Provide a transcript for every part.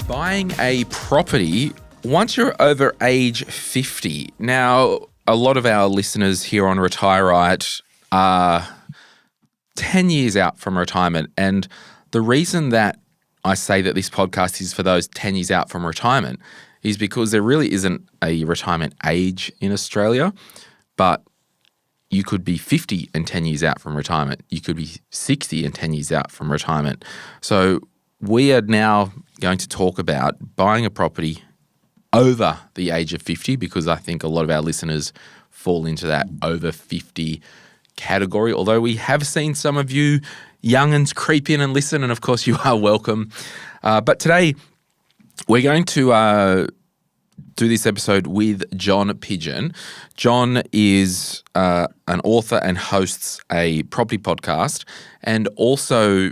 Buying a property once you're over age 50. Now, a lot of our listeners here on Retire Right are 10 years out from retirement. And the reason that I say that this podcast is for those 10 years out from retirement is because there really isn't a retirement age in Australia, but you could be 50 and 10 years out from retirement. You could be 60 and 10 years out from retirement. So we are now going to talk about buying a property over the age of 50 because I think a lot of our listeners fall into that over 50 category, although we have seen some of you young'uns creep in and listen, and of course you are welcome. But today we're going to do this episode with John Pidgeon. John is an author and hosts a property podcast, and also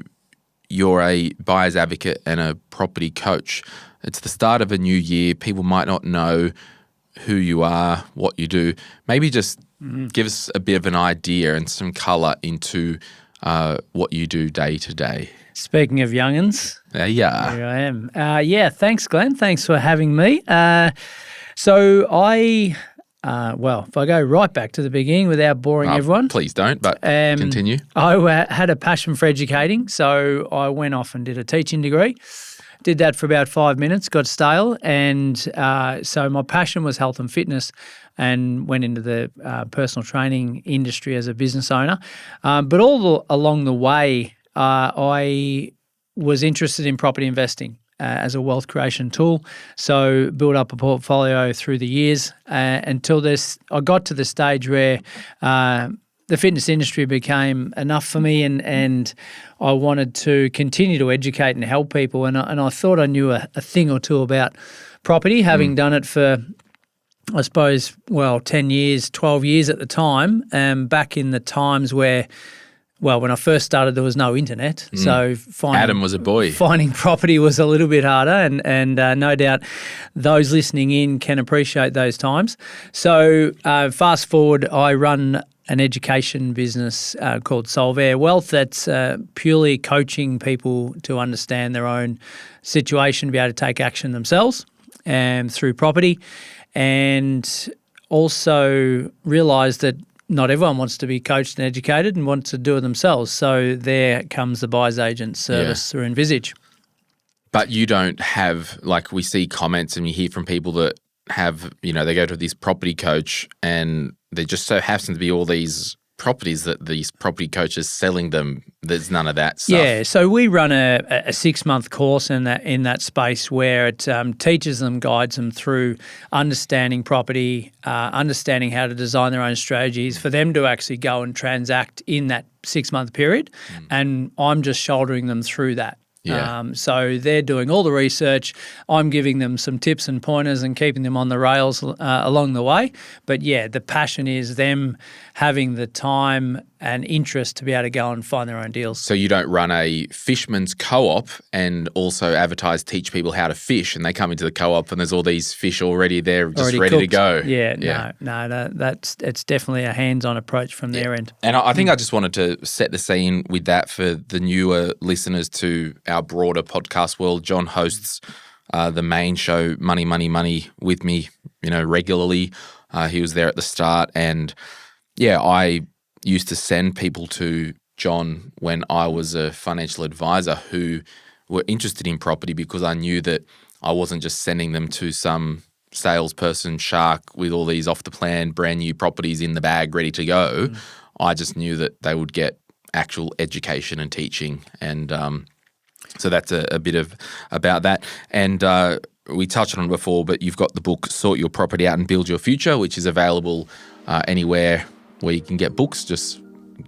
you're a buyer's advocate and a property coach. It's the start of a new year. People might not know who you are, what you do. Maybe just give us a bit of an idea and some colour into what you do day to day. Speaking of young'uns, here I am. Thanks, Glenn. Thanks for having me. So I, if I go right back to the beginning without boring everyone. Please don't, but continue. I had a passion for educating, so I went off and did a teaching degree. Did that for about 5 minutes, got stale, and so my passion was health and fitness and went into the personal training industry as a business owner. But all along the way, I was interested in property investing as a wealth creation tool. So built up a portfolio through the years until I got to the stage where the fitness industry became enough for me, and I wanted to continue to educate and help people. And I thought I knew a thing or two about property, having done it for, I suppose, 10 years, 12 years at the time, back in the times where, when I first started, there was no internet. So Adam was a boy. Finding property was a little bit harder, and no doubt those listening in can appreciate those times. So fast forward, I run an education business called Solvair Wealth that's purely coaching people to understand their own situation, be able to take action themselves through property, and also realise that not everyone wants to be coached and educated and wants to do it themselves. So there comes the buyer's agent service through Envisage. But you don't have, like we see comments and you hear from people that have, they go to this property coach and there just so happens to be all these properties that these property coaches selling them. There's none of that stuff. Yeah, so we run a 6-month course in that space where it teaches them, guides them through understanding property, understanding how to design their own strategies for them to actually go and transact in that 6-month period. And I'm just shouldering them through that. Yeah. So they're doing all the research. I'm giving them some tips and pointers and keeping them on the rails along the way. But the passion is them having the time and interest to be able to go and find their own deals. So you don't run a fisherman's co-op and also teach people how to fish, and they come into the co-op and there's all these fish already there, just already ready cooked. to go. It's definitely a hands-on approach from their end. And I think I just wanted to set the scene with that for the newer listeners to our broader podcast world. John hosts the main show, Money, Money, Money, with me, regularly. He was there at the start, and I used to send people to John when I was a financial advisor who were interested in property because I knew that I wasn't just sending them to some salesperson shark with all these off-the-plan brand new properties in the bag ready to go. I just knew that they would get actual education and teaching, and so that's a bit of about that. And we touched on it before, but you've got the book Sort Your Property Out and Build Your Future, which is available anywhere where you can get books. Just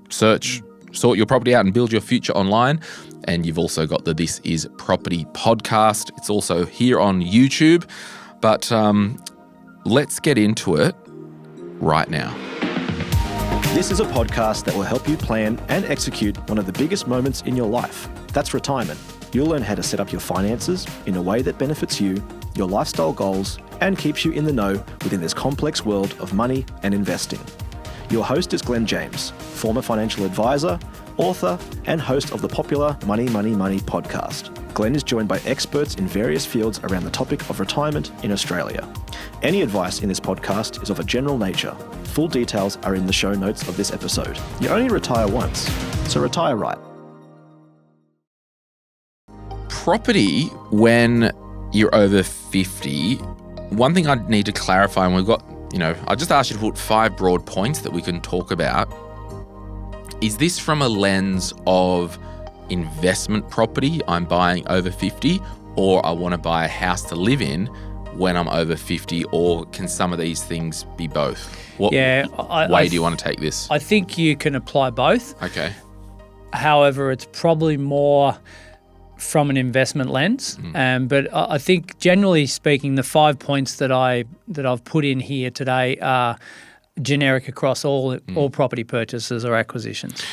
search Sort Your Property Out and Build Your Future online. And you've also got the This Is Property podcast. It's also here on YouTube. But let's get into it right now. This is a podcast that will help you plan and execute one of the biggest moments in your life. That's retirement. You'll learn how to set up your finances in a way that benefits you, your lifestyle goals, and keeps you in the know within this complex world of money and investing. Your host is Glen James, former financial advisor, author, and host of the popular Money, Money, Money podcast. Glen is joined by experts in various fields around the topic of retirement in Australia. Any advice in this podcast is of a general nature. Full details are in the show notes of this episode. You only retire once, so retire right. Property, when you're over 50, one thing I need to clarify, and we've got, I just asked you to put 5 broad points that we can talk about. Is this from a lens of investment property, I'm buying over 50, or I want to buy a house to live in when I'm over 50, or can some of these things be both? What way do you want to take this? I think you can apply both. Okay. However, it's probably more from an investment lens. But I think generally speaking, the 5 points that I've put in here today are generic across all property purchases or acquisitions.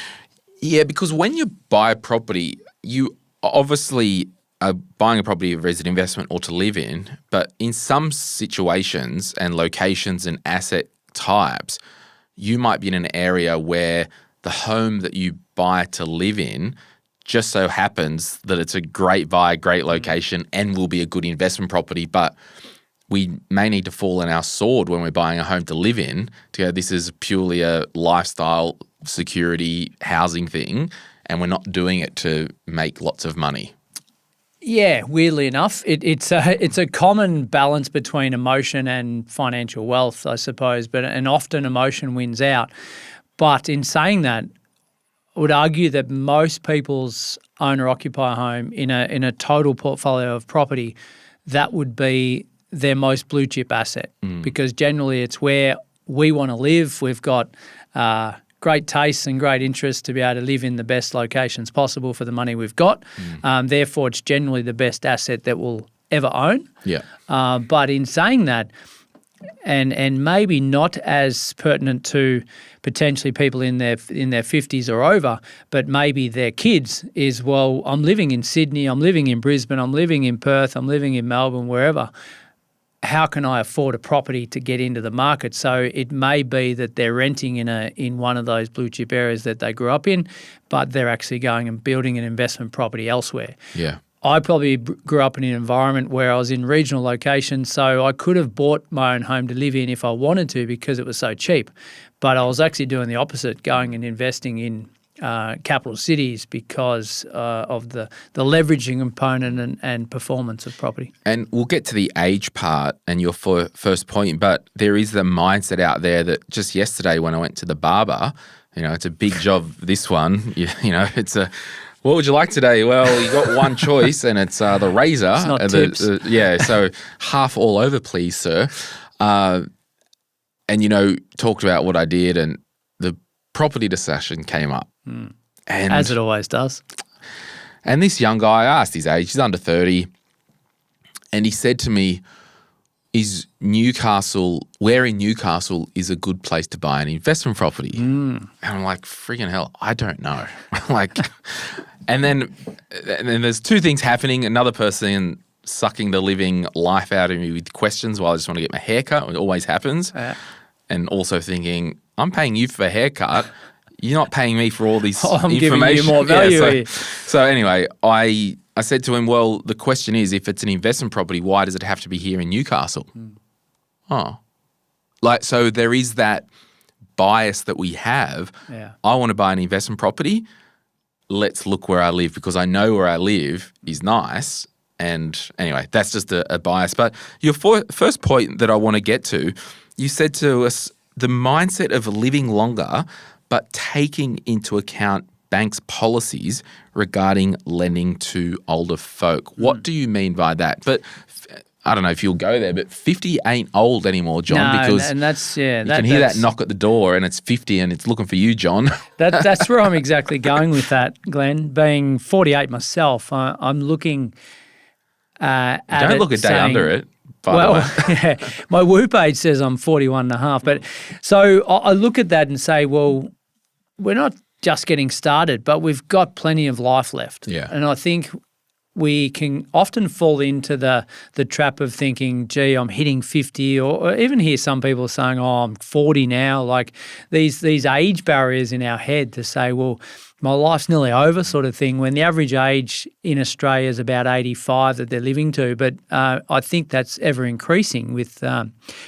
Yeah, because when you buy a property, you obviously are buying a property as an investment or to live in, but in some situations and locations and asset types, you might be in an area where the home that you buy to live in just so happens that it's a great buy, great location, and will be a good investment property, but we may need to fall on our sword when we're buying a home to live in to go, this is purely a lifestyle, security, housing thing, and we're not doing it to make lots of money. Yeah, weirdly enough, it's a common balance between emotion and financial wealth, I suppose, and often emotion wins out. But in saying that, I would argue that most people's owner-occupier home in a total portfolio of property, that would be their most blue chip asset, because generally it's where we want to live. We've got great tastes and great interest to be able to live in the best locations possible for the money we've got. Therefore, it's generally the best asset that we'll ever own. Yeah. But in saying that, and maybe not as pertinent to potentially people in their 50s or over, but maybe their kids is, well, I'm living in Sydney, I'm living in Brisbane, I'm living in Perth, I'm living in Melbourne, wherever. How can I afford a property to get into the market? So it may be that they're renting in one of those blue chip areas that they grew up in, but they're actually going and building an investment property elsewhere. Yeah. I probably grew up in an environment where I was in regional locations, so I could have bought my own home to live in if I wanted to because it was so cheap. But I was actually doing the opposite, going and investing in capital cities because of the leveraging component and performance of property. And we'll get to the age part and your first point, but there is the mindset out there that just yesterday when I went to the barber, it's a big job, this one, it's a... What would you like today? Well, you got one choice, and it's the razor. It's not tips. So half all over, please, sir. And, talked about what I did, and the property discussion came up. And, as it always does. And this young guy, I asked his age, he's under 30, and he said to me, where in Newcastle is a good place to buy an investment property? And I'm like, freaking hell, I don't know. And then there's two things happening. Another person sucking the living life out of me with questions while I just want to get my hair cut. It always happens. And also thinking, I'm paying you for a haircut. You're not paying me for all this information. I'm giving you more value. So anyway, I said to him, well, the question is, if it's an investment property, why does it have to be here in Newcastle? So there is that bias that we have. Yeah. I want to buy an investment property. Let's look where I live because I know where I live is nice. And anyway, that's just a bias. But your first point that I want to get to, you said to us the mindset of living longer but taking into account banks' policies regarding lending to older folk. What do you mean by that? But I don't know if you'll go there, but 50 ain't old anymore, John, because and that's, you can hear that knock at the door and it's 50 and it's looking for you, John. That's where I'm exactly going with that, Glenn. Being 48 myself, I'm looking at it. Don't look a day saying, under it. By the way. Yeah, my Whoop age says I'm 41 and a half. But so I look at that and say, well, we're not just getting started, but we've got plenty of life left. Yeah. And I think we can often fall into the trap of thinking, gee, I'm hitting 50, or even hear some people saying, oh, I'm 40 now, like these age barriers in our head to say, well, my life's nearly over sort of thing, when the average age in Australia is about 85 that they're living to. But I think that's ever increasing with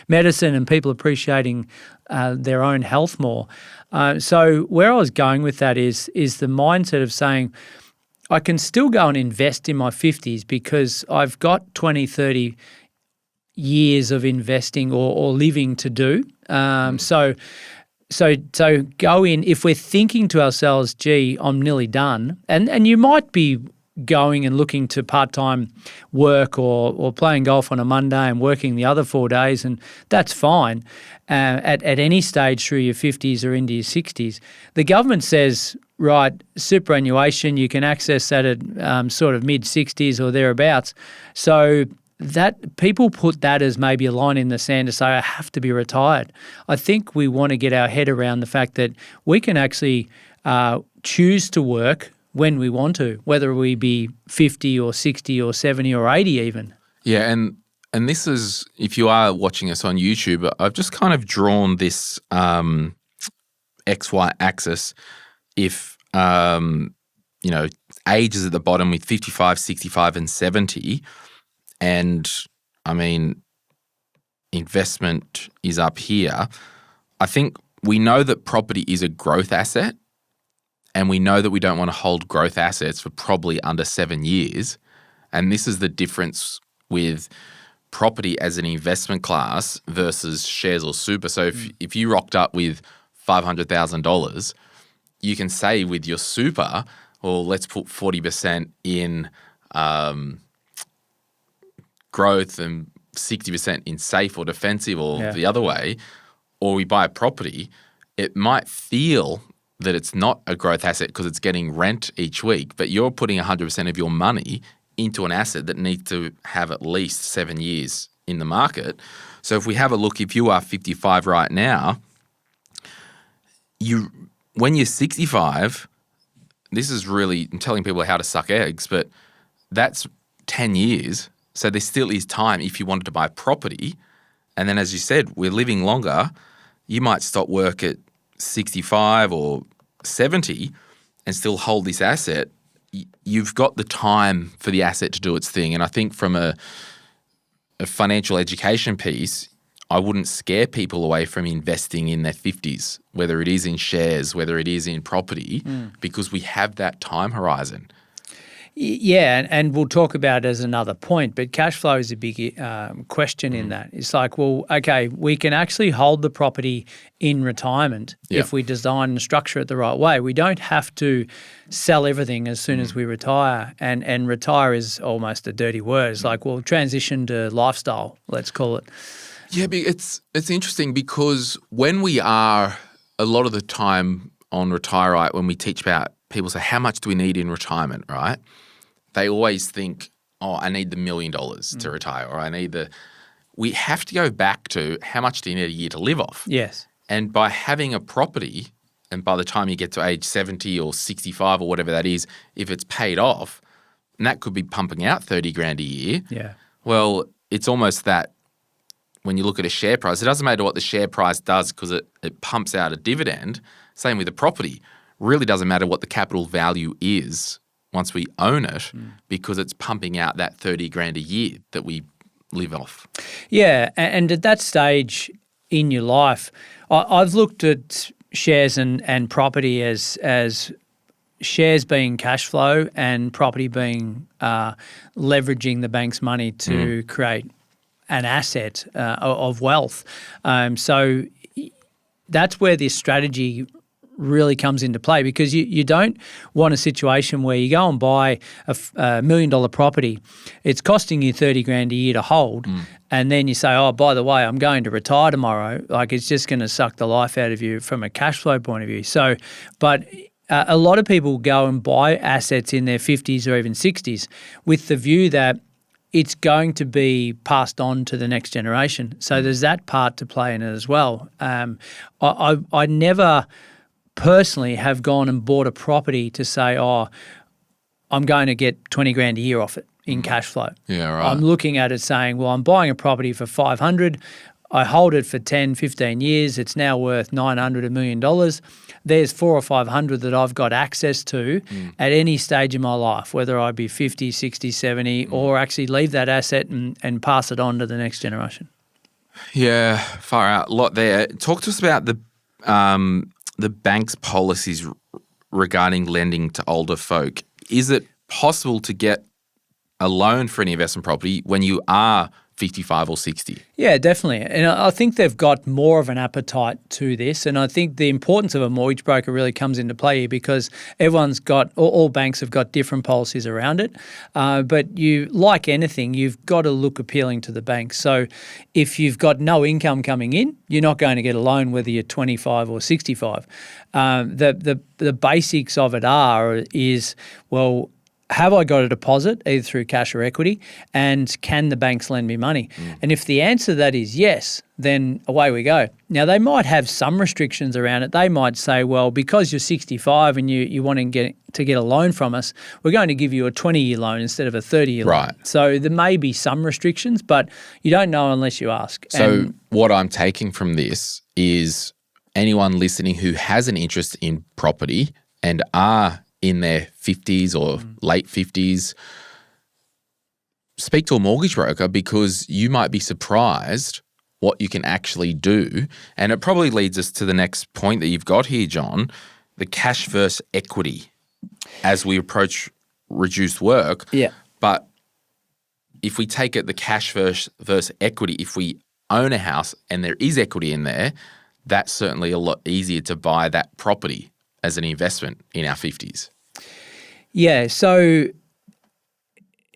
medicine and people appreciating their own health more. So where I was going with that is the mindset of saying, I can still go and invest in my 50s because I've got 20, 30 years of investing or living to do. So go in, if we're thinking to ourselves, gee, I'm nearly done, and you might be going and looking to part-time work or playing golf on a Monday and working the other 4 days, and that's fine at any stage through your 50s or into your 60s. The government says, right, superannuation, you can access that at sort of mid-60s or thereabouts. So that people put that as maybe a line in the sand to say, I have to be retired. I think we want to get our head around the fact that we can actually choose to work when we want to, whether we be 50 or 60 or 70 or 80 even. Yeah, and this is, if you are watching us on YouTube, I've just kind of drawn this XY axis. If, age is at the bottom with 55, 65 and 70, and, I mean, investment is up here. I think we know that property is a growth asset, and we know that we don't want to hold growth assets for probably under 7 years. And this is the difference with property as an investment class versus shares or super. So if you rocked up with $500,000, you can say with your super, well, let's put 40% in growth and 60% in safe or defensive or the other way, or we buy a property. It might feel that it's not a growth asset because it's getting rent each week, but you're putting 100% of your money into an asset that needs to have at least 7 years in the market. So if we have a look, if you are 55 right now, when you're 65, this is really, I'm telling people how to suck eggs, but that's 10 years. So there still is time if you wanted to buy property. And then as you said, we're living longer. You might stop work at 65 or 70 and still hold this asset. You've got the time for the asset to do its thing. And I think from a financial education piece, I wouldn't scare people away from investing in their 50s, whether it is in shares, whether it is in property, because we have that time horizon. Yeah, and we'll talk about it as another point, but cash flow is a big question in that. It's like, well, okay, we can actually hold the property in retirement if we design and structure it the right way. We don't have to sell everything as soon as we retire, and retire is almost a dirty word. It's like, well, transition to lifestyle, let's call it. Yeah, it's interesting because when we are a lot of the time on Retire Right, when we teach about people say, how much do we need in retirement, right? They always think, oh, I need the $1 million to retire, or we have to go back to how much do you need a year to live off? Yes. And by having a property, and by the time you get to age 70 or 65 or whatever that is, if it's paid off, and that could be pumping out 30 grand a year. Yeah. Well, it's almost that when you look at a share price, it doesn't matter what the share price does because it pumps out a dividend. Same with the property. Really doesn't matter what the capital value is once we own it because it's pumping out that 30 grand a year that we live off. Yeah, and at that stage in your life, I've looked at shares and property as shares being cash flow and property being leveraging the bank's money to create an asset of wealth. So that's where this strategy really comes into play, because you don't want a situation where you go and buy a $1 million property, it's costing you 30 grand a year to hold, and then you say, oh, by the way, I'm going to retire tomorrow. Like, it's just going to suck the life out of you from a cash flow point of view. So, but a lot of people go and buy assets in their 50s or even 60s with the view that it's going to be passed on to the next generation. So there's that part to play in it as well. I never personally have gone and bought a property to say, oh, I'm going to get 20 grand a year off it in cash flow. Yeah, right. I'm looking at it saying, well, I'm buying a property for 500. I hold it for 10, 15 years. It's now worth 900, $1 million. There's 400 or 500 that I've got access to at any stage in my life, whether I be 50, 60, 70, or actually leave that asset and pass it on to the next generation. Yeah, far out. A lot there. Talk to us about the bank's policies regarding lending to older folk. Is it possible to get a loan for an investment property when you are 55 or 60? Yeah, definitely. And I think they've got more of an appetite to this. And I think the importance of a mortgage broker really comes into play here because everyone's got, all banks have got different policies around it. But like anything, you've got to look appealing to the bank. So if you've got no income coming in, you're not going to get a loan whether you're 25 or 65. The basics of it is, well, have I got a deposit either through cash or equity, and can the banks lend me money? And if the answer to that is yes, then away we go. Now, they might have some restrictions around it. They might say, well, because you're 65 and you want to get a loan from us, we're going to give you a 20-year loan instead of a 30-year loan. So there may be some restrictions, but you don't know unless you ask. So what I'm taking from this is anyone listening who has an interest in property and are in their 50s or late 50s, speak to a mortgage broker because you might be surprised what you can actually do. And it probably leads us to the next point that you've got here, John, the cash versus equity as we approach reduced work. Yeah. But if we take it the cash versus equity, if we own a house and there is equity in there, that's certainly a lot easier to buy that property as an investment in our 50s. Yeah, so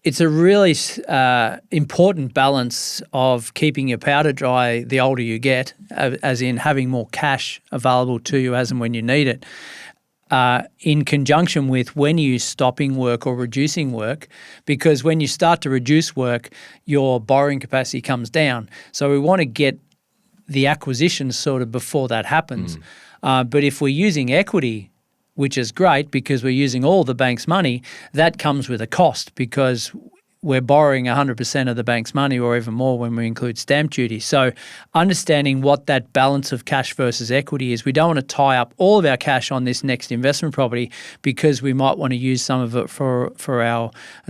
it's a really important balance of keeping your powder dry the older you get, as in having more cash available to you as and when you need it, in conjunction with when you're stopping work or reducing work, because when you start to reduce work, your borrowing capacity comes down. So we want to get the acquisition sort of before that happens. But if we're using equity, which is great because we're using all the bank's money, that comes with a cost because we're borrowing 100% of the bank's money or even more when we include stamp duty. So understanding what that balance of cash versus equity is, we don't want to tie up all of our cash on this next investment property because we might want to use some of it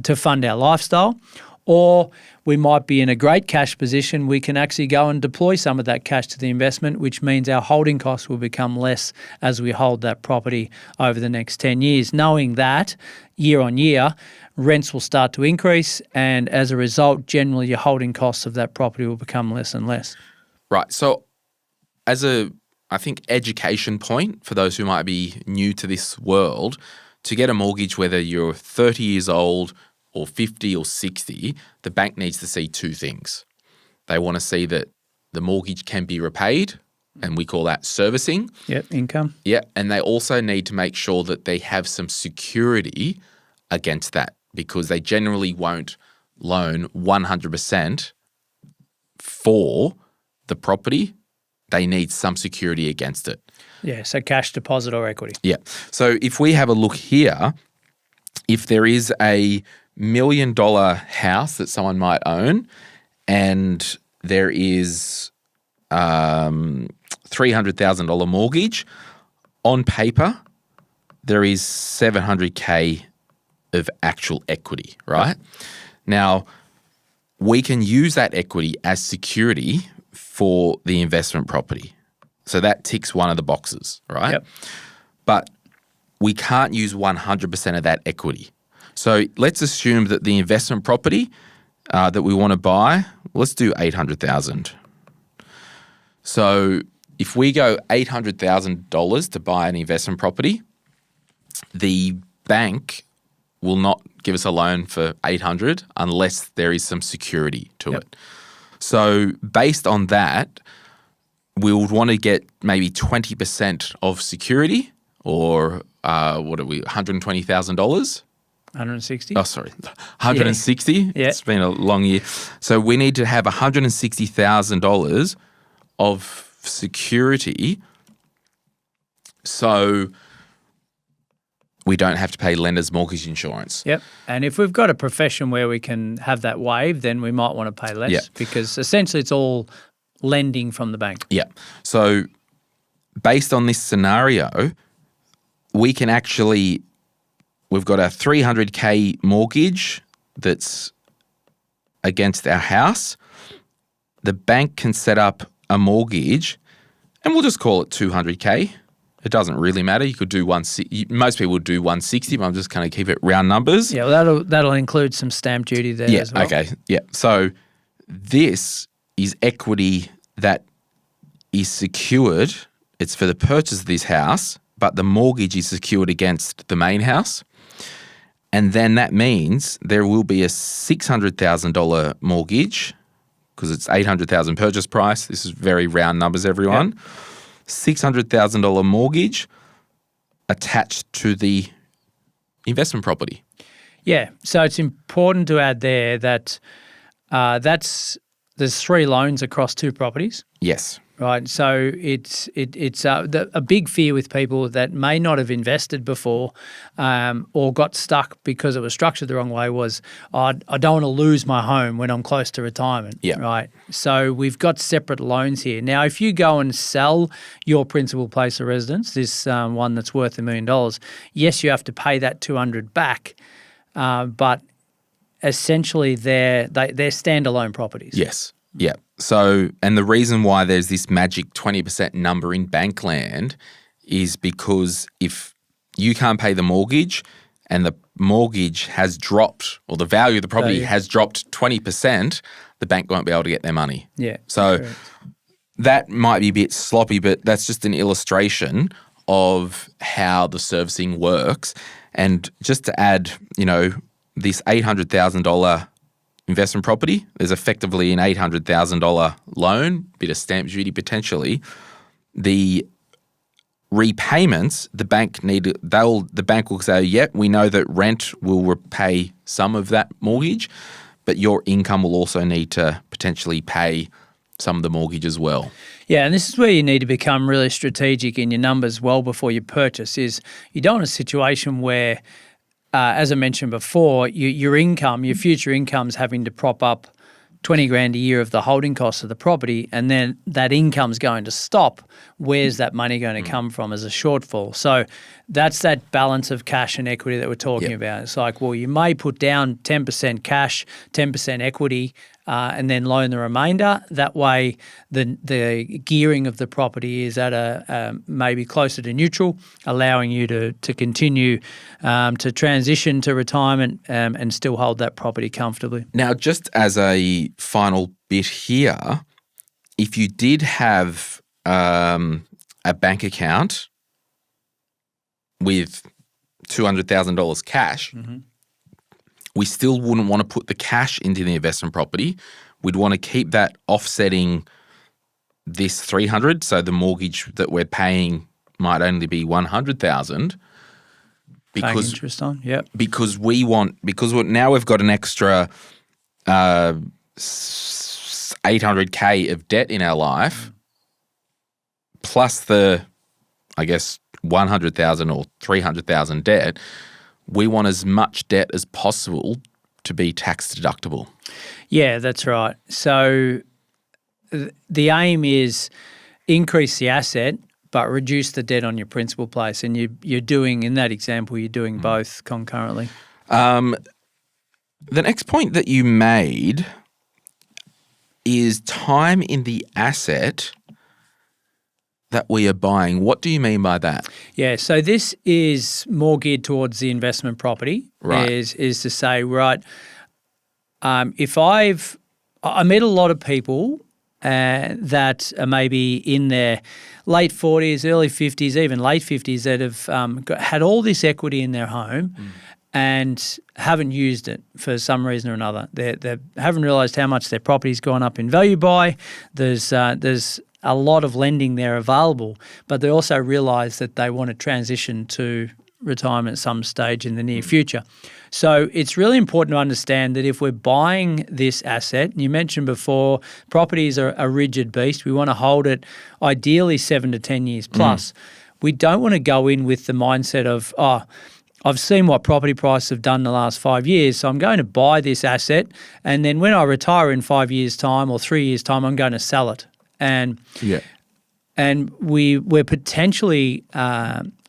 to fund our lifestyle. Or we might be in a great cash position. We can actually go and deploy some of that cash to the investment, which means our holding costs will become less as we hold that property over the next 10 years, knowing that year on year, rents will start to increase. And as a result, generally your holding costs of that property will become less and less. Right. So as I think, education point for those who might be new to this world, to get a mortgage, whether you're 30 years old or 50 or 60, the bank needs to see two things. They want to see that the mortgage can be repaid, and we call that servicing. Yep, income. Yeah, and they also need to make sure that they have some security against that because they generally won't loan 100% for the property. They need some security against it. Yeah, so cash deposit or equity. Yeah. So if we have a look here, if there is a $1 million house that someone might own and there is $300,000 mortgage, on paper, there is $700K of actual equity, right? Now, we can use that equity as security for the investment property. So that ticks one of the boxes, right? Yep. But we can't use 100% of that equity. So let's assume that the investment property that we want to buy, let's do $800,000. So if we go $800,000 to buy an investment property, the bank will not give us a loan for $800,000 unless there is some security to it. So based on that, we would want to get maybe 20% of security, or $120,000. 160. Oh, sorry, 160. Yeah. It's been a long year. So we need to have $160,000 of security. So we don't have to pay lender's mortgage insurance. Yep. And if we've got a profession where we can have that waived, then we might want to pay less because essentially it's all lending from the bank. Yeah. So based on this scenario, we can actually, we've got a $300K mortgage that's against our house. The bank can set up a mortgage, and we'll just call it $200K. It doesn't really matter. You could do most people would do $160, but I'm just going to keep it round numbers. Yeah, well, that'll include some stamp duty there as well. Okay. Yeah. So this is equity that is secured. It's for the purchase of this house, but the mortgage is secured against the main house. And then that means there will be a $600,000 mortgage because it's $800,000 purchase price. This is very round numbers, everyone. Yep. $600,000 mortgage attached to the investment property. Yeah, so it's important to add there that there's 3 loans across 2 properties. Yes. Right, so it's a big fear with people that may not have invested before or got stuck because it was structured the wrong way was, I don't want to lose my home when I'm close to retirement, right? So we've got separate loans here. Now, if you go and sell your principal place of residence, this one that's worth $1 million, yes, you have to pay that $200 back, but essentially they're standalone properties. Yes. Yeah. So, and the reason why there's this magic 20% number in bank land is because if you can't pay the mortgage and the mortgage has dropped or the value of the property has dropped 20%, the bank won't be able to get their money. Yeah. So correct. That might be a bit sloppy, but that's just an illustration of how the servicing works. And just to add, this $800,000 investment property, there's effectively an $800,000 loan, bit of stamp duty potentially. The repayments, the bank will say, yep, we know that rent will repay some of that mortgage, but your income will also need to potentially pay some of the mortgage as well. Yeah, and this is where you need to become really strategic in your numbers well before you purchase, is you don't want a situation where as I mentioned before, your future income's having to prop up $20,000 a year of the holding costs of the property, and then that income's going to stop. Where's that money going to come from as a shortfall? So that's that balance of cash and equity that we're talking about. It's like, well, you may put down 10% cash, 10% equity, and then loan the remainder. That way, the gearing of the property is at a maybe closer to neutral, allowing you to continue to transition to retirement and still hold that property comfortably. Now, just as a final bit here, if you did have a bank account with $200,000 cash, we still wouldn't want to put the cash into the investment property. We'd want to keep that offsetting this $300,000, so the mortgage that we're paying might only be $100,000. Paying interest on, because now we've got an extra $800K of debt in our life, plus the, I guess, $100,000 or $300,000 debt. We want as much debt as possible to be tax deductible. Yeah, that's right. So the aim is increase the asset but reduce the debt on your principal place. And you're doing, in that example, you're doing both concurrently. The next point that you made is time in the asset that we are buying. What do you mean by that? Yeah, so this is more geared towards the investment property. Right. Is to say, right, if I meet a lot of people that are maybe in their late 40s, early 50s, even late 50s that have had all this equity in their home and haven't used it for some reason or another. They haven't realised how much their property's gone up in value by. There's a lot of lending there available, but they also realise that they want to transition to retirement at some stage in the near future. So it's really important to understand that if we're buying this asset, and you mentioned before, properties are a rigid beast. We want to hold it ideally 7 to 10 years plus. We don't want to go in with the mindset of, I've seen what property prices have done in the last 5 years, so I'm going to buy this asset, and then when I retire in 5 years' time or 3 years' time, I'm going to sell it. And we're potentially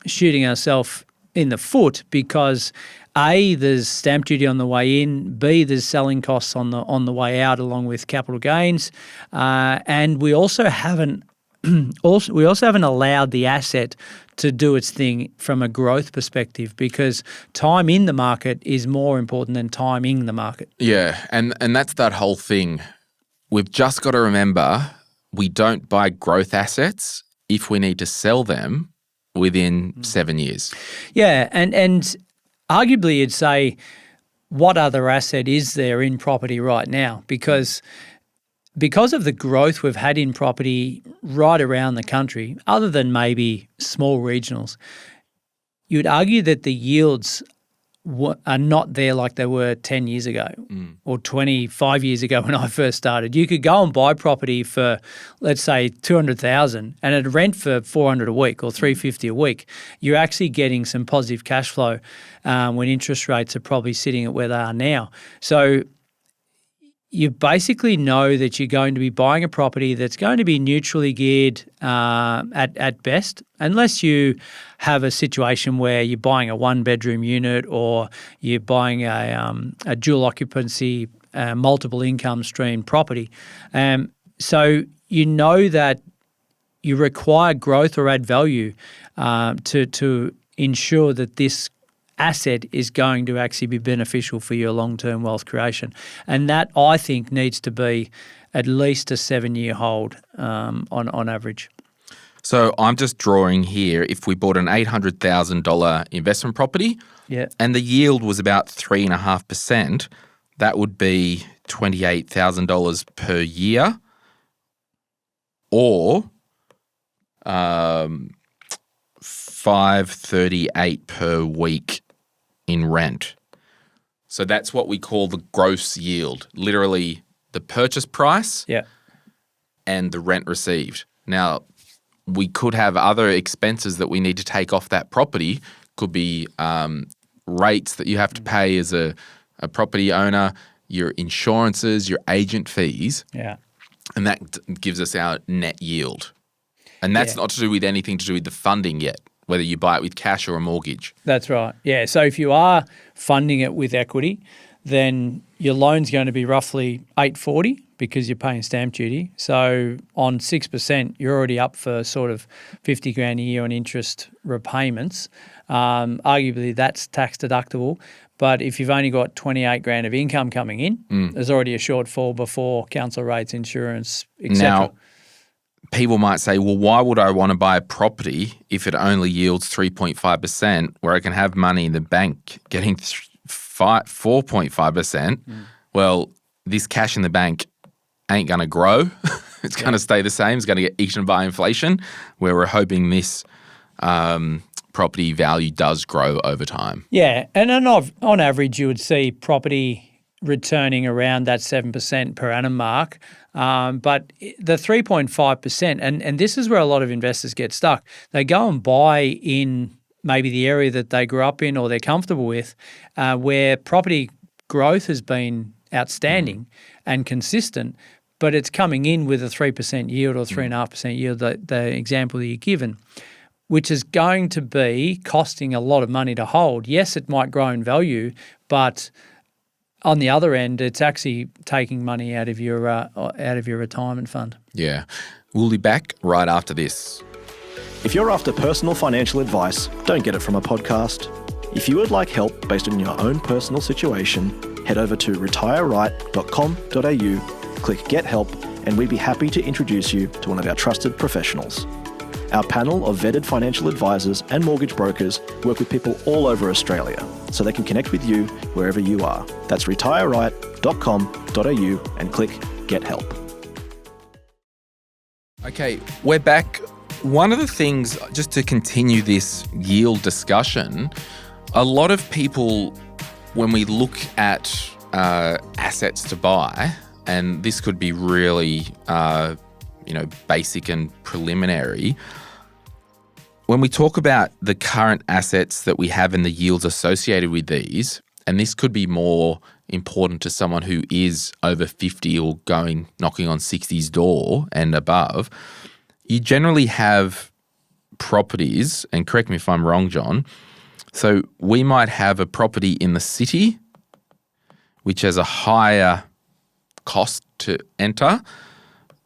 shooting ourselves in the foot because A, there's stamp duty on the way in, B, there's selling costs on the way out along with capital gains, and we also haven't allowed the asset to do its thing from a growth perspective because time in the market is more important than timing the market. Yeah, and that's that whole thing. We've just got to remember we don't buy growth assets if we need to sell them within 7 years. Yeah, and arguably you'd say what other asset is there in property right now? Because of the growth we've had in property right around the country, other than maybe small regionals, you'd argue that the yields are not there like they were 10 years ago or 25 years ago when I first started. You could go and buy property for, let's say, $200,000 and it'd rent for $400 a week or $350 a week. You're actually getting some positive cash flow when interest rates are probably sitting at where they are now. So you basically know that you're going to be buying a property that's going to be neutrally geared at best, unless you have a situation where you're buying a one-bedroom unit or you're buying a dual occupancy, multiple income stream property. So you know that you require growth or add value to ensure that this asset is going to actually be beneficial for your long-term wealth creation. And that, I think, needs to be at least a 7-year hold on average. So I'm just drawing here, if we bought an $800,000 investment property and the yield was about 3.5%, that would be $28,000 per year or $538 per week in rent. So that's what we call the gross yield, literally the purchase price and the rent received. Now, we could have other expenses that we need to take off that property. Could be rates that you have to pay as a property owner, your insurances, your agent fees. Yeah. And that gives us our net yield. And that's not to do with anything to do with the funding yet, whether you buy it with cash or a mortgage. That's right. Yeah. So if you are funding it with equity, then your loan's going to be roughly $840 because you're paying stamp duty. So on 6%, you're already up for sort of $50,000 a year on interest repayments. Arguably, that's tax deductible. But if you've only got $28,000 of income coming in, there's already a shortfall before council rates, insurance, etc. Now, people might say, well, why would I want to buy a property if it only yields 3.5% where I can have money in the bank getting 4.5%? Well, this cash in the bank ain't going to grow. It's going to stay the same. It's going to get eaten by inflation, where we're hoping this property value does grow over time. Yeah, and on average, you would see property returning around that 7% per annum mark. But the 3.5%, and this is where a lot of investors get stuck. They go and buy in maybe the area that they grew up in or they're comfortable with, where property growth has been outstanding and consistent, but it's coming in with a 3% yield or 3.5% yield, the example that you're given, which is going to be costing a lot of money to hold. Yes, it might grow in value, but on the other end, it's actually taking money out of your retirement fund. Yeah. We'll be back right after this. If you're after personal financial advice, don't get it from a podcast. If you would like help based on your own personal situation, head over to retireright.com.au, click Get Help, and we'd be happy to introduce you to one of our trusted professionals. Our panel of vetted financial advisors and mortgage brokers work with people all over Australia, so they can connect with you wherever you are. That's retireright.com.au and click Get Help. Okay, we're back. One of the things, just to continue this yield discussion, a lot of people, when we look at assets to buy, and this could be really, basic and preliminary, when we talk about the current assets that we have and the yields associated with these, and this could be more important to someone who is over 50 or knocking on 60's door and above, you generally have properties, and correct me if I'm wrong, John, so we might have a property in the city which has a higher cost to enter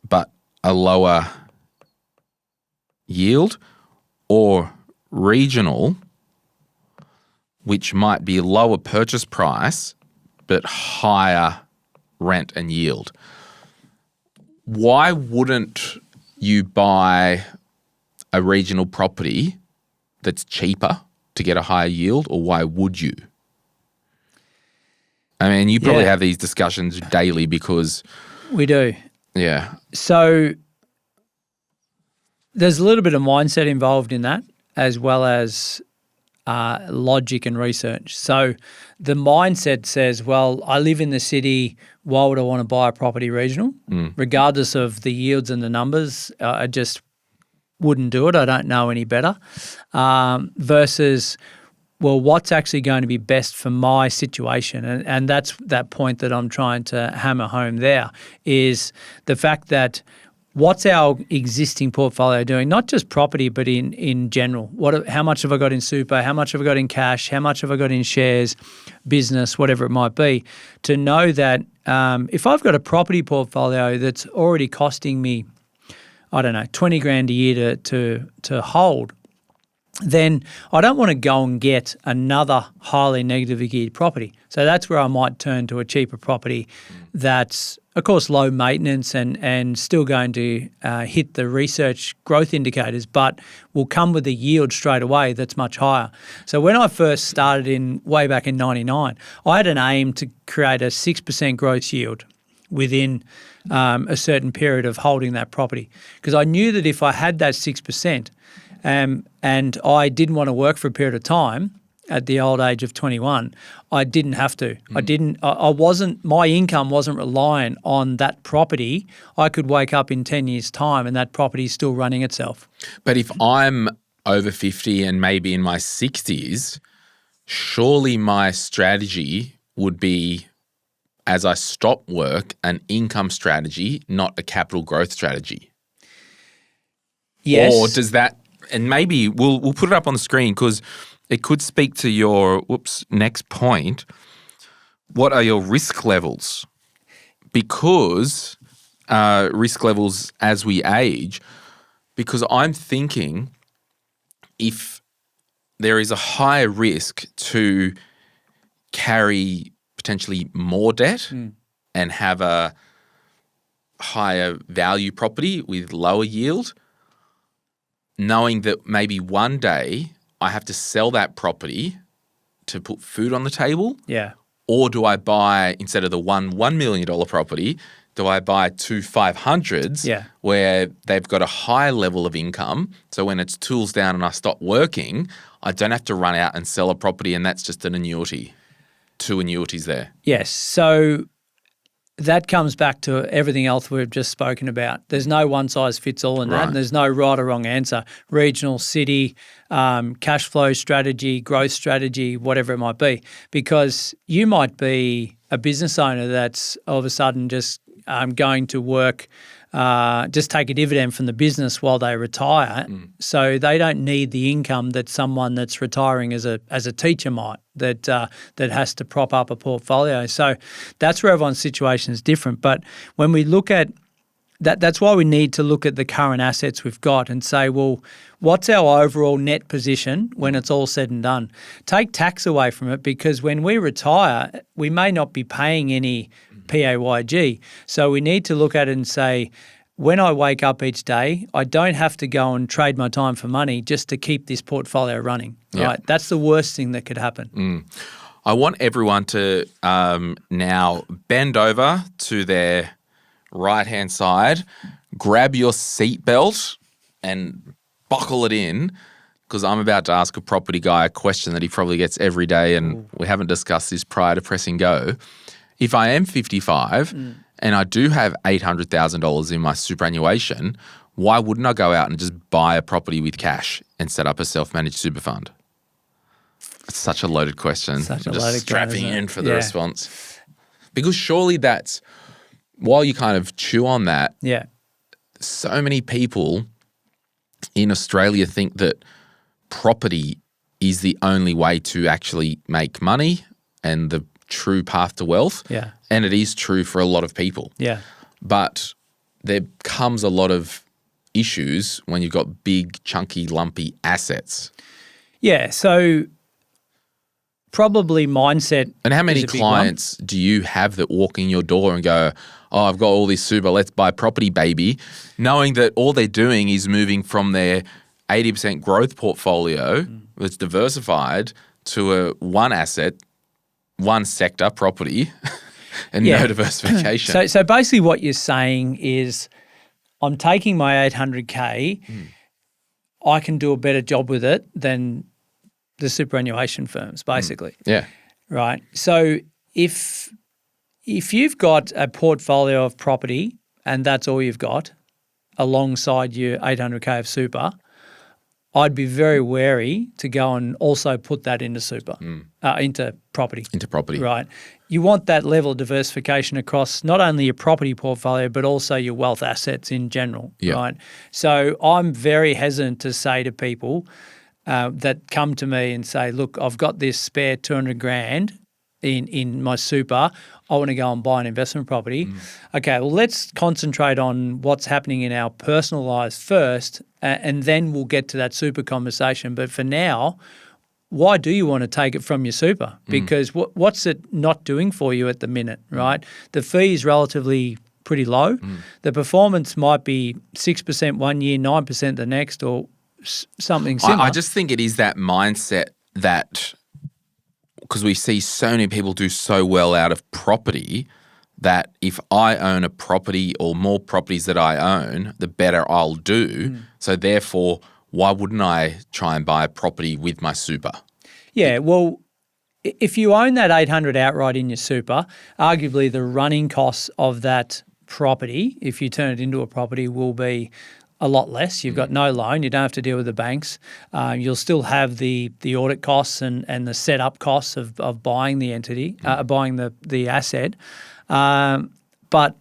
but a lower yield, or regional, which might be lower purchase price but higher rent and yield. Why wouldn't you buy a regional property that's cheaper to get a higher yield, or why would you? I mean, you probably have these discussions daily because... We do. Yeah. So there's a little bit of mindset involved in that, as well as logic and research. So the mindset says, well, I live in the city, why would I want to buy a property regional? Regardless of the yields and the numbers, I just wouldn't do it. I don't know any better. Versus, well, what's actually going to be best for my situation? And that's that point that I'm trying to hammer home there, is the fact that what's our existing portfolio doing, not just property, but in general? How much have I got in super? How much have I got in cash? How much have I got in shares, business, whatever it might be? To know that if I've got a property portfolio that's already costing me, I don't know, 20 grand a year to hold, then I don't want to go and get another highly negatively geared property. So that's where I might turn to a cheaper property that's, of course, low maintenance and still going to hit the research growth indicators, but will come with a yield straight away that's much higher. So when I first started way back in 99, I had an aim to create a 6% growth yield within a certain period of holding that property, because I knew that if I had that 6%, and I didn't want to work for a period of time at the old age of 21, I didn't have to. My income wasn't reliant on that property. I could wake up in 10 years' time and that property is still running itself. But if I'm over 50 and maybe in my 60s, surely my strategy would be, as I stop work, an income strategy, not a capital growth strategy. Yes. Or does that... And maybe we'll put it up on the screen because it could speak to your next point. What are your risk levels? Because risk levels as we age, because I'm thinking if there is a higher risk to carry potentially more debt and have a higher value property with lower yield, knowing that maybe one day I have to sell that property to put food on the table? Yeah. Or do I buy, instead of the $1 million property, do I buy two 500s where they've got a high level of income, so when it's tools down and I stop working, I don't have to run out and sell a property and that's just an annuity. Two annuities there. Yes. So that comes back to everything else we've just spoken about. There's no one size fits all in that, and there's no right or wrong answer. Regional, city, cash flow strategy, growth strategy, whatever it might be. Because you might be a business owner that's all of a sudden just going to work, just take a dividend from the business while they retire. So they don't need the income that someone that's retiring as a teacher might, that has to prop up a portfolio. So that's where everyone's situation is different. But when we look at that's why we need to look at the current assets we've got and say, well, what's our overall net position when it's all said and done? Take tax away from it, because when we retire, we may not be paying any PAYG. So we need to look at it and say, when I wake up each day, I don't have to go and trade my time for money just to keep this portfolio running. Right? That's the worst thing that could happen. I want everyone to now bend over to their right-hand side, grab your seatbelt and buckle it in, because I'm about to ask a property guy a question that he probably gets every day, and we haven't discussed this prior to pressing go. If I am 55 and I do have $800,000 in my superannuation, why wouldn't I go out and just buy a property with cash and set up a self-managed super fund? It's such a loaded question. Such a I'm just loaded strapping question, in for the response. Because surely that's, while you kind of chew on that, so many people in Australia think that property is the only way to actually make money and the true path to wealth. Yeah. And it is true for a lot of people. Yeah. But there comes a lot of issues when you've got big, chunky, lumpy assets. Yeah. So probably mindset. And how many is a big clients do you have that walk in your door and go, oh, I've got all this super, let's buy property, baby, knowing that all they're doing is moving from their 80% growth portfolio that's diversified to a one asset, one sector property and no diversification. So basically what you're saying is I'm taking my 800K, I can do a better job with it than the superannuation firms, basically. Yeah. Right. So if you've got a portfolio of property and that's all you've got alongside your 800K of super, I'd be very wary to go and also put that into super, into property. Into property. Right. You want that level of diversification across not only your property portfolio, but also your wealth assets in general. Yeah. Right. So I'm very hesitant to say to people that come to me and say, look, I've got this spare 200 grand in my super, I want to go and buy an investment property. Okay, well, let's concentrate on what's happening in our personal lives first, and then we'll get to that super conversation. But for now, why do you want to take it from your super? Because what's it not doing for you at the minute, right? The fee is relatively pretty low. The performance might be 6% one year, 9% the next, or something similar. I just think it is that mindset that, because we see so many people do so well out of property, that if I own a property or more properties that I own, the better I'll do. So therefore, why wouldn't I try and buy a property with my super? Yeah, well, if you own that 800 outright in your super, arguably the running costs of that property, if you turn it into a property, will be a lot less. You've got no loan. You don't have to deal with the banks. You'll still have the audit costs and the setup costs of buying the entity, buying the asset. But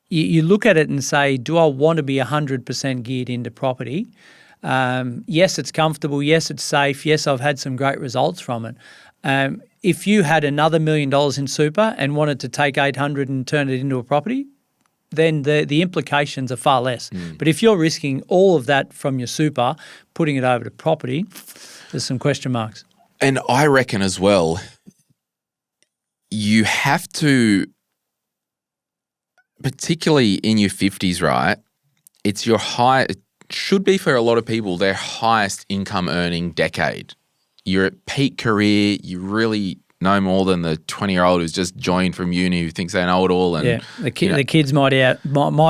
you look at it and say, do I want to be 100% geared into property? Yes, it's comfortable. Yes, it's safe. Yes, I've had some great results from it. If you had another $1 million in super and wanted to take 800 and turn it into a property, then the implications are far less. But if you're risking all of that from your super, putting it over to property, there's some question marks. And I reckon as well, you have to, particularly in your 50s, right? It's it should be for a lot of people, their highest income earning decade. You're at peak career, you really no more than the 20-year-old who's just joined from uni who thinks they know it all. And the kids might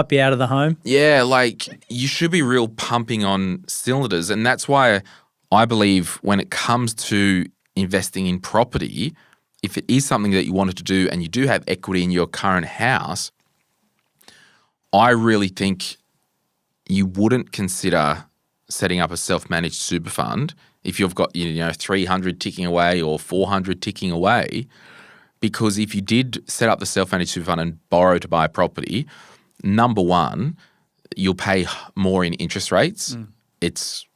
be out of the home. Yeah, like you should be real pumping on cylinders. And that's why I believe when it comes to investing in property, if it is something that you wanted to do and you do have equity in your current house, I really think you wouldn't consider setting up a self-managed super fund if you've got 300 ticking away or 400 ticking away, because if you did set up the self-managed super fund and borrow to buy a property, number one, you'll pay more in interest rates. It's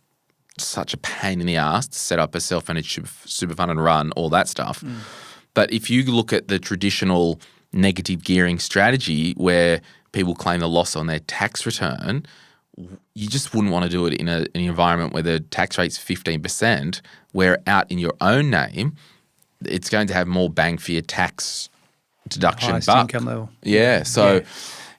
such a pain in the ass to set up a self-managed super fund and run all that stuff. But if you look at the traditional negative gearing strategy where people claim the loss on their tax return, you just wouldn't want to do it in an environment where the tax rate's 15%, where out in your own name, it's going to have more bang for your tax deduction Highest buck. income level. Yeah. So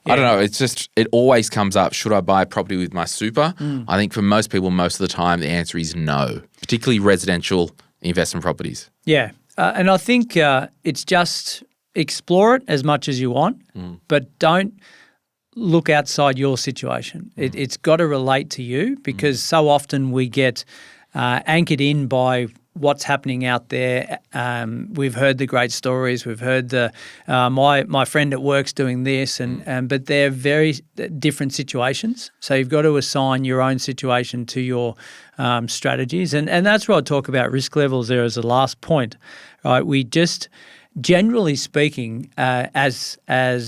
I don't know. It's just, it always comes up. Should I buy a property with my super? I think for most people, most of the time, the answer is no, particularly residential investment properties. Yeah. And I think it's just explore it as much as you want, but don't look outside your situation. It's got to relate to you, because so often we get anchored in by what's happening out there. We've heard the great stories. We've heard my friend at work's doing this, but they're very different situations. So you've got to assign your own situation to your strategies, and that's where I talk about risk levels there as a last point. Right? We just, generally speaking, as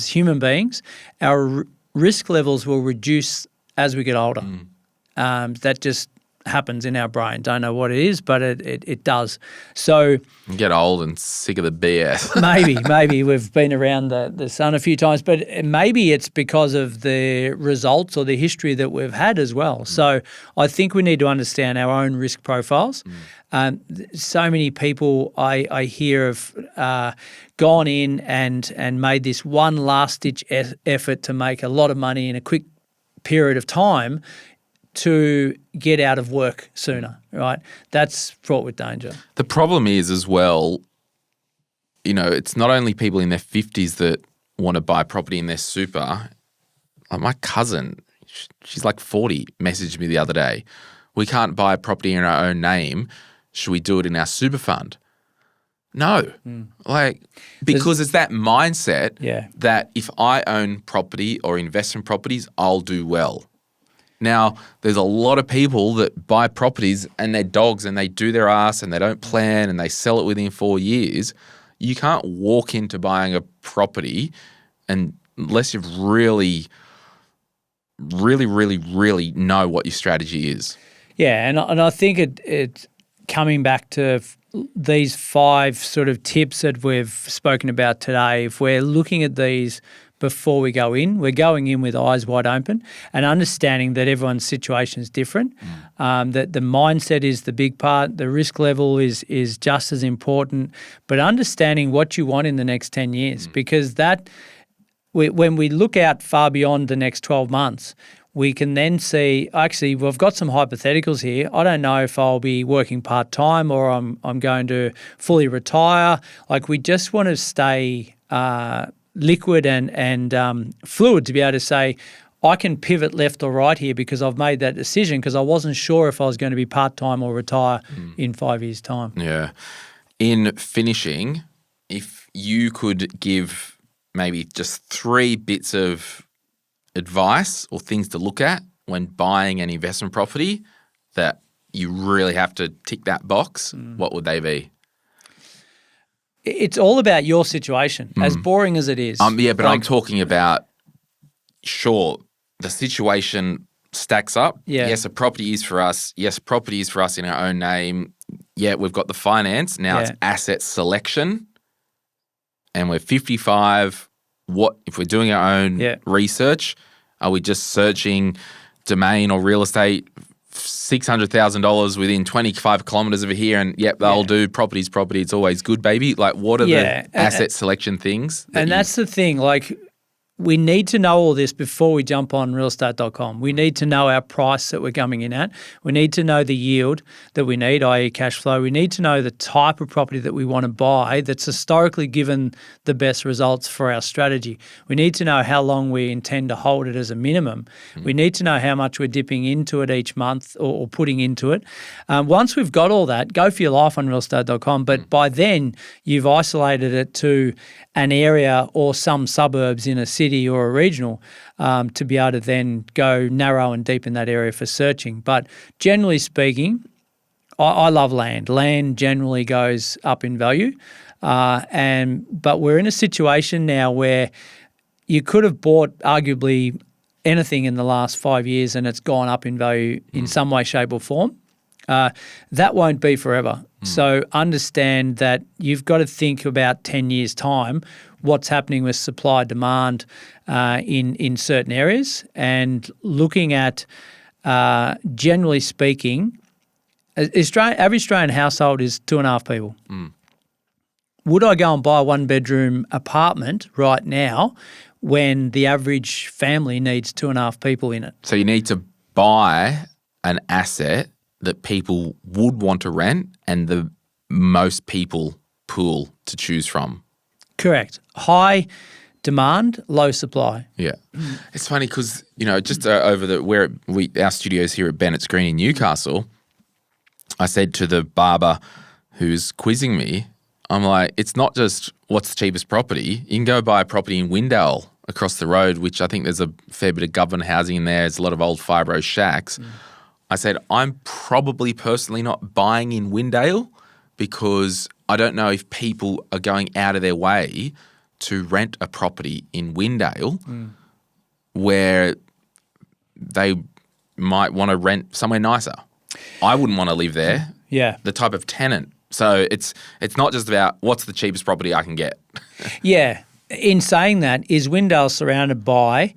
human beings, our risk levels will reduce as we get older. That just happens in our brain. Don't know what it is, but it does. So You get old and sick of the BS. maybe we've been around the sun a few times, but maybe it's because of the results or the history that we've had as well. So I think we need to understand our own risk profiles. So many people I hear have gone in and made this one last-ditch effort to make a lot of money in a quick period of time to get out of work sooner, right? That's fraught with danger. The problem is as well, it's not only people in their 50s that want to buy property in their super. Like my cousin, she's like 40, messaged me the other day. We can't buy a property in our own name. Should we do it in our super fund? No. Because it's that mindset that if I own property or investment properties, I'll do well. Now, there's a lot of people that buy properties and they're dogs and they do their ass and they don't plan and they sell it within 4 years. You can't walk into buying a property unless you've really know what your strategy is. Yeah, and I think it's coming back to these 5 sort of tips that we've spoken about today. If we're looking at these before we go in, we're going in with eyes wide open and understanding that everyone's situation is different, that the mindset is the big part, the risk level is just as important, but understanding what you want in the next 10 years because when we look out far beyond the next 12 months, we can then see, actually, we've got some hypotheticals here. I don't know if I'll be working part-time or I'm going to fully retire. Like we just want to stay liquid and fluid to be able to say, I can pivot left or right here because I've made that decision because I wasn't sure if I was going to be part-time or retire in 5 years' time. Yeah. In finishing, if you could give maybe just 3 bits of advice or things to look at when buying an investment property that you really have to tick that box, what would they be? It's all about your situation, as boring as it is. But I'm talking about, sure, the situation stacks up. Yeah. Yes, a property is for us. Yes, property is for us in our own name. Yeah, we've got the finance. Now it's asset selection. And we're 55. What if we're doing our own research? Are we just searching domain or real estate $600,000 within 25 kilometres over here and they'll do property, it's always good, baby. Like what are the asset selection things? That's the thing, like we need to know all this before we jump on realestate.com. We need to know our price that we're coming in at. We need to know the yield that we need, i.e. cash flow. We need to know the type of property that we want to buy that's historically given the best results for our strategy. We need to know how long we intend to hold it as a minimum. We need to know how much we're dipping into it each month or putting into it. Once we've got all that, go for your life on realestate.com. But by then, you've isolated it to an area or some suburbs in a city or a regional to be able to then go narrow and deep in that area for searching. But generally speaking, I love land. Land generally goes up in value. But we're in a situation now where you could have bought arguably anything in the last 5 years and it's gone up in value in some way, shape or form. That won't be forever. So understand that you've got to think about 10 years' time what's happening with supply demand in certain areas and looking at, generally speaking, average Australian household is 2.5 people. Would I go and buy a 1-bedroom apartment right now when the average family needs 2.5 people in it? So you need to buy an asset that people would want to rent and the most people pool to choose from. Correct. High demand, low supply. Yeah. It's funny because, just over our studios here at Bennett's Green in Newcastle, I said to the barber who's quizzing me, I'm like, it's not just what's the cheapest property. You can go buy a property in Windale across the road, which I think there's a fair bit of government housing in there. There's a lot of old fibro shacks. I said, I'm probably personally not buying in Windale because I don't know if people are going out of their way to rent a property in Windale where they might want to rent somewhere nicer. I wouldn't want to live there. Yeah. The type of tenant. So it's not just about what's the cheapest property I can get. Yeah. In saying that, is Windale surrounded by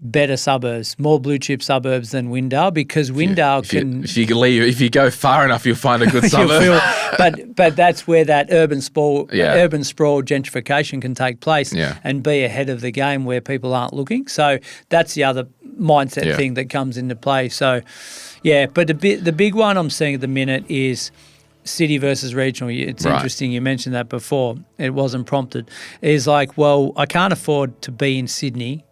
better suburbs, more blue chip suburbs than Windale? Because Windale if you go far enough, you'll find a good suburb. But that's where that urban sprawl gentrification can take place and be ahead of the game where people aren't looking. So that's the other mindset thing that comes into play. So, yeah, but the big one I'm seeing at the minute is city versus regional. It's interesting you mentioned that before. It wasn't prompted. It's like, well, I can't afford to be in Sydney,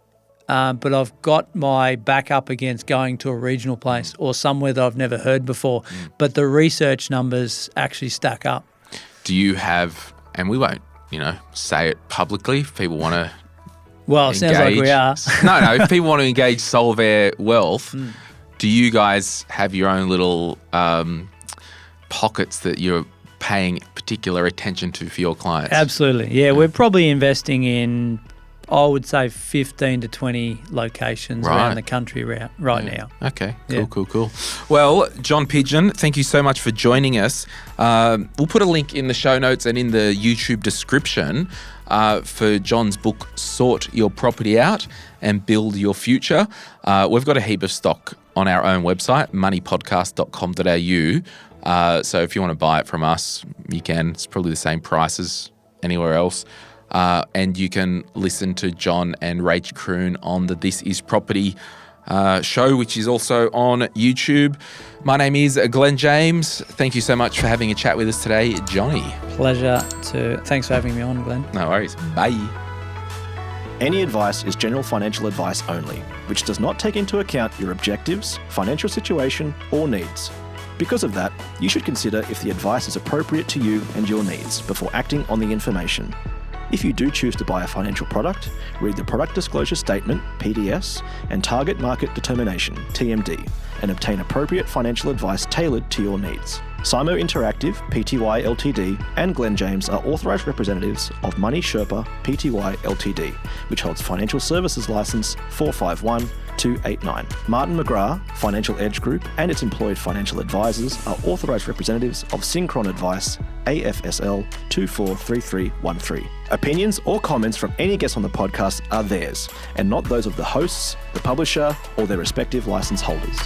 but I've got my back up against going to a regional place or somewhere that I've never heard before. But the research numbers actually stack up. Do you have, and we won't, say it publicly if people want to Well, it sounds like we are. No, if people want to engage Solvair Wealth, do you guys have your own little pockets that you're paying particular attention to for your clients? Absolutely. Yeah, we're probably investing in, I would say, 15 to 20 locations around the country right now. Okay, cool. Well, John Pidgeon, thank you so much for joining us. We'll put a link in the show notes and in the YouTube description for John's book, Sort Your Property Out and Build Your Future. We've got a heap of stock on our own website, moneypodcast.com.au. So if you want to buy it from us, you can. It's probably the same price as anywhere else. And you can listen to John and Rach Kroon on the This Is Property show, which is also on YouTube. My name is Glen James. Thank you so much for having a chat with us today, Johnny. Pleasure thanks for having me on, Glenn. No worries. Bye. Any advice is general financial advice only, which does not take into account your objectives, financial situation, or needs. Because of that, you should consider if the advice is appropriate to you and your needs before acting on the information. If you do choose to buy a financial product, read the Product Disclosure Statement, PDS, and Target Market Determination, TMD, and obtain appropriate financial advice tailored to your needs. Simo Interactive, Pty Ltd, and Glen James are authorised representatives of Money Sherpa Pty Ltd, which holds Financial Services Licence 451289. Martin McGrath, Financial Edge Group, and its employed financial advisors are authorised representatives of Synchron Advice, AFSL 243313. Opinions or comments from any guest on the podcast are theirs, and not those of the hosts, the publisher, or their respective licence holders.